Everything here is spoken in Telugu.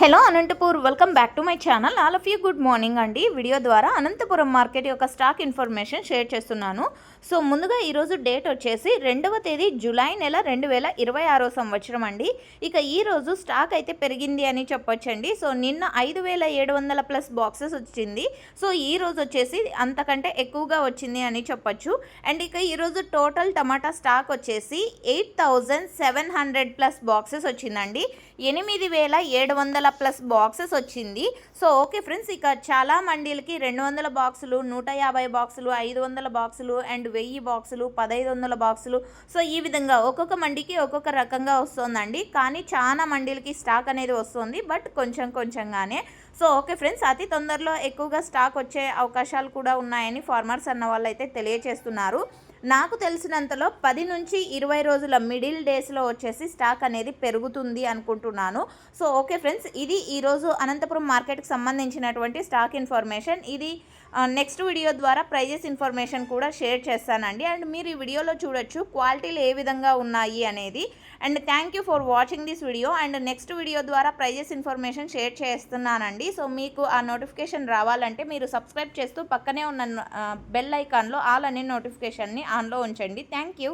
Hello Anantapur, welcome back to my channel. All of you good morning అండి. వీడియో ద్వారా అనంతపురం మార్కెట్ యొక్క స్టాక్ ఇన్ఫర్మేషన్ షేర్ చేస్తున్నాను. సో ముందుగా ఈరోజు డేట్ వచ్చేసి 2వ తేదీ జూలై నెల 2026 సంవత్సరం అండి. ఇక ఈరోజు స్టాక్ అయితే పెరిగింది అని చెప్పొచ్చండి. సో నిన్న 5700 ప్లస్ బాక్సెస్ వచ్చింది. సో ఈరోజు వచ్చేసి అంతకంటే ఎక్కువగా వచ్చింది అని చెప్పొచ్చు. అండ్ ఇక ఈరోజు టోటల్ టమాటా స్టాక్ వచ్చేసి 8700 ప్లస్ బాక్సెస్ వచ్చిందండి. 8700 ప్లస్ బాక్సెస్ వచ్చింది. సో ఓకే ఫ్రెండ్స్, ఇక చాలా మండీలకి 200 బాక్సులు, 150 బాక్సులు, 500 బాక్సులు అండ్ 1000 బాక్సులు, 1500 బాక్సులు, సో ఈ విధంగా ఒక్కొక్క మండీకి ఒక్కొక్క రకంగా వస్తుందండి. కానీ చాలా మండీలకి స్టాక్ అనేది వస్తుంది, బట్ కొంచెంగానే. సో ఓకే ఫ్రెండ్స్, అతి తొందరలో ఎక్కువగా స్టాక్ వచ్చే అవకాశాలు కూడా ఉన్నాయని ఫార్మర్స్ అన్న వాళ్ళు అయితే తెలియచేస్తున్నారు. నాకు తెలిసినంతలో 10 నుంచి 20 రోజుల మిడిల్ డేస్లో వచ్చేసి స్టాక్ అనేది పెరుగుతుంది అనుకుంటున్నాను. సో ఓకే ఫ్రెండ్స్, ఇది ఈరోజు అనంతపురం మార్కెట్కి సంబంధించినటువంటి స్టాక్ ఇన్ఫర్మేషన్. ఇది నెక్స్ట్ వీడియో ద్వారా ప్రైజెస్ ఇన్ఫర్మేషన్ కూడా షేర్ చేస్తానండి. అండ్ మీరు ఈ వీడియోలో చూడొచ్చు క్వాలిటీలు ఏ విధంగా ఉన్నాయి అనేది. And thank you for watching this video. And next video ద్వారా ప్రైజెస్ ఇన్ఫర్మేషన్ షేర్ చేస్తున్నానండి. సో మీకు ఆ నోటిఫికేషన్ రావాలంటే మీరు సబ్స్క్రైబ్ చేస్తూ పక్కనే ఉన్న బెల్ ఐకాన్లో ఆల్ అనే నోటిఫికేషన్ని ఆన్లో ఉంచండి. Thank you.